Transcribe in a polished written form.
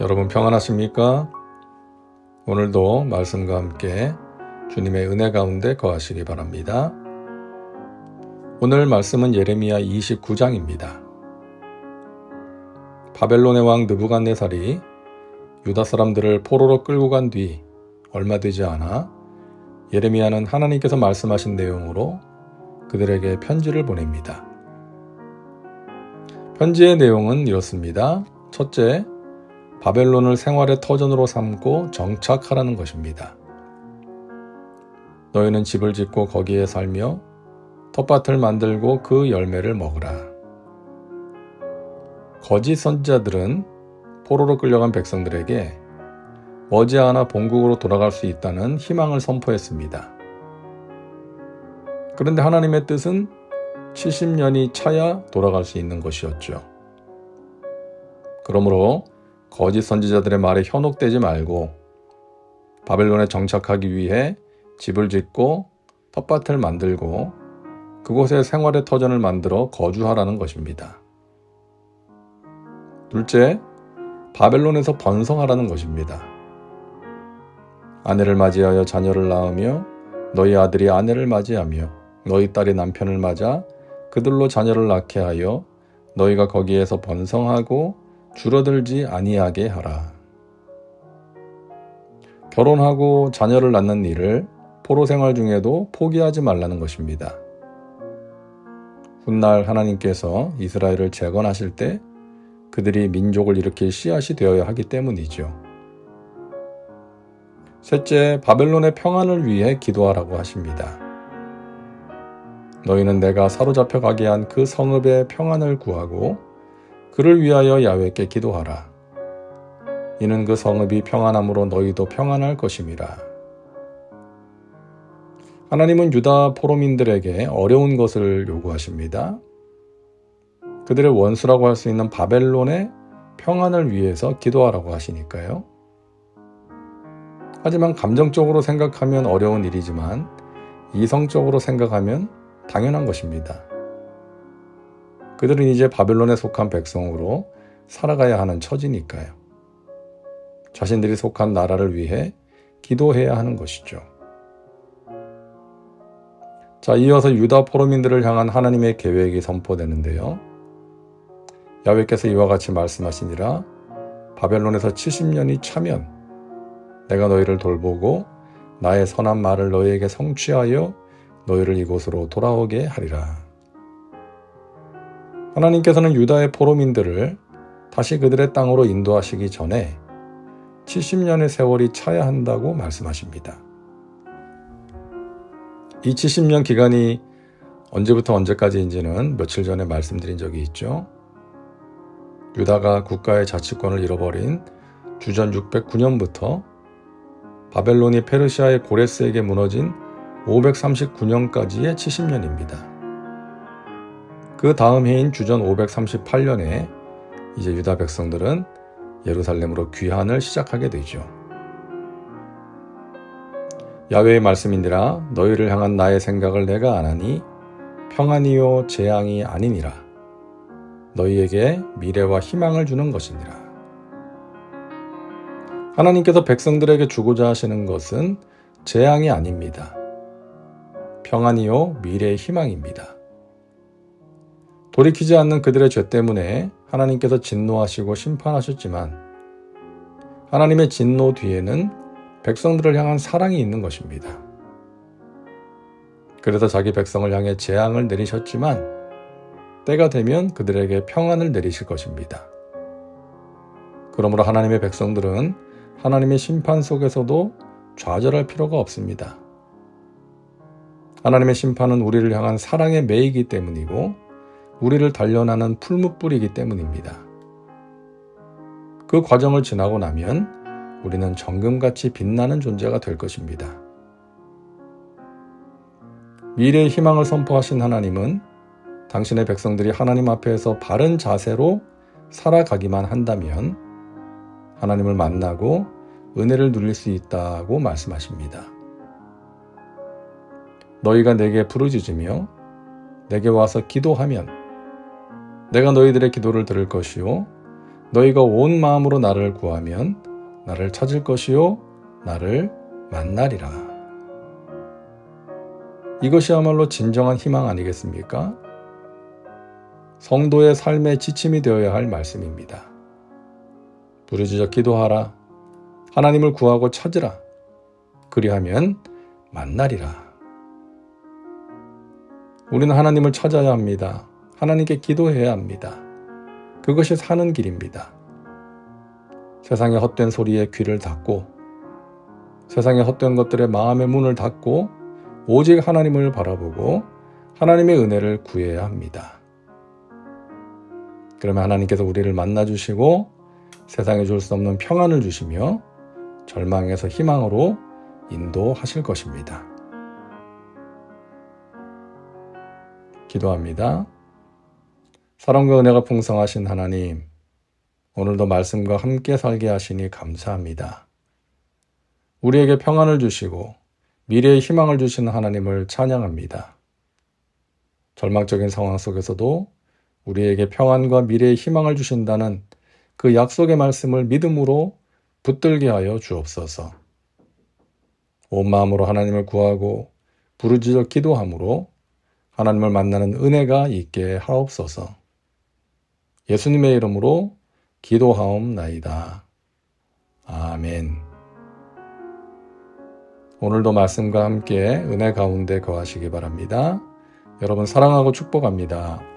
여러분 평안하십니까? 오늘도 말씀과 함께 주님의 은혜 가운데 거하시기 바랍니다. 오늘 말씀은 예레미야 29장입니다. 바벨론의 왕 느부갓네살이 유다 사람들을 포로로 끌고 간 뒤 얼마 되지 않아 예레미야는 하나님께서 말씀하신 내용으로 그들에게 편지를 보냅니다. 편지의 내용은 이렇습니다. 첫째, 바벨론을 생활의 터전으로 삼고 정착하라는 것입니다. 너희는 집을 짓고 거기에 살며 텃밭을 만들고 그 열매를 먹으라. 거짓 선지자들은 포로로 끌려간 백성들에게 머지않아 본국으로 돌아갈 수 있다는 희망을 선포했습니다. 그런데 하나님의 뜻은 70년이 차야 돌아갈 수 있는 것이었죠. 그러므로 거짓 선지자들의 말에 현혹되지 말고 바벨론에 정착하기 위해 집을 짓고 텃밭을 만들고 그곳에 생활의 터전을 만들어 거주하라는 것입니다. 둘째, 바벨론에서 번성하라는 것입니다. 아내를 맞이하여 자녀를 낳으며 너희 아들이 아내를 맞이하며 너희 딸이 남편을 맞아 그들로 자녀를 낳게 하여 너희가 거기에서 번성하고 줄어들지 아니하게 하라. 결혼하고 자녀를 낳는 일을 포로 생활 중에도 포기하지 말라는 것입니다. 훗날 하나님께서 이스라엘을 재건하실 때 그들이 민족을 일으킬 씨앗이 되어야 하기 때문이죠. 셋째, 바벨론의 평안을 위해 기도하라고 하십니다. 너희는 내가 사로잡혀 가게 한 그 성읍의 평안을 구하고 그를 위하여 야훼께 기도하라. 이는 그 성읍이 평안함으로 너희도 평안할 것임이라. 하나님은 유다 포로민들에게 어려운 것을 요구하십니다. 그들의 원수라고 할 수 있는 바벨론의 평안을 위해서 기도하라고 하시니까요. 하지만 감정적으로 생각하면 어려운 일이지만 이성적으로 생각하면 당연한 것입니다. 그들은 이제 바벨론에 속한 백성으로 살아가야 하는 처지니까요. 자신들이 속한 나라를 위해 기도해야 하는 것이죠. 자, 이어서 유다 포로민들을 향한 하나님의 계획이 선포되는데요. 야훼께서 이와 같이 말씀하시니라. 바벨론에서 70년이 차면 내가 너희를 돌보고 나의 선한 말을 너희에게 성취하여 너희를 이곳으로 돌아오게 하리라. 하나님께서는 유다의 포로민들을 다시 그들의 땅으로 인도하시기 전에 70년의 세월이 차야 한다고 말씀하십니다. 이 70년 기간이 언제부터 언제까지인지는 며칠 전에 말씀드린 적이 있죠. 유다가 국가의 자치권을 잃어버린 주전 609년부터 바벨론이 페르시아의 고레스에게 무너진 539년까지의 70년입니다. 그 다음 해인 주전 538년에 이제 유다 백성들은 예루살렘으로 귀환을 시작하게 되죠. 야훼의 말씀이니라. 너희를 향한 나의 생각을 내가 아나니 평안이요 재앙이 아니니라. 너희에게 미래와 희망을 주는 것이니라. 하나님께서 백성들에게 주고자 하시는 것은 재앙이 아닙니다. 평안이요 미래의 희망입니다. 돌이키지 않는 그들의 죄 때문에 하나님께서 진노하시고 심판하셨지만 하나님의 진노 뒤에는 백성들을 향한 사랑이 있는 것입니다. 그래서 자기 백성을 향해 재앙을 내리셨지만 때가 되면 그들에게 평안을 내리실 것입니다. 그러므로 하나님의 백성들은 하나님의 심판 속에서도 좌절할 필요가 없습니다. 하나님의 심판은 우리를 향한 사랑의 매이기 때문이고 우리를 단련하는 풀무불이기 때문입니다. 그 과정을 지나고 나면 우리는 정금같이 빛나는 존재가 될 것입니다. 미래의 희망을 선포하신 하나님은 당신의 백성들이 하나님 앞에서 바른 자세로 살아가기만 한다면 하나님을 만나고 은혜를 누릴 수 있다고 말씀하십니다. 너희가 내게 부르짖으며 내게 와서 기도하면 내가 너희들의 기도를 들을 것이요 너희가 온 마음으로 나를 구하면 나를 찾을 것이요 나를 만나리라. 이것이야말로 진정한 희망 아니겠습니까? 성도의 삶의 지침이 되어야 할 말씀입니다. 부르짖어 기도하라. 하나님을 구하고 찾으라. 그리하면 만나리라. 우리는 하나님을 찾아야 합니다. 하나님께 기도해야 합니다. 그것이 사는 길입니다. 세상의 헛된 소리에 귀를 닫고 세상의 헛된 것들의 마음의 문을 닫고 오직 하나님을 바라보고 하나님의 은혜를 구해야 합니다. 그러면 하나님께서 우리를 만나주시고 세상에 줄 수 없는 평안을 주시며 절망에서 희망으로 인도하실 것입니다. 기도합니다. 사랑과 은혜가 풍성하신 하나님, 오늘도 말씀과 함께 살게 하시니 감사합니다. 우리에게 평안을 주시고 미래의 희망을 주시는 하나님을 찬양합니다. 절망적인 상황 속에서도 우리에게 평안과 미래의 희망을 주신다는 그 약속의 말씀을 믿음으로 붙들게 하여 주옵소서. 온 마음으로 하나님을 구하고 부르짖어 기도함으로 하나님을 만나는 은혜가 있게 하옵소서. 예수님의 이름으로 기도하옵나이다. 아멘. 오늘도 말씀과 함께 은혜 가운데 거하시기 바랍니다. 여러분 사랑하고 축복합니다.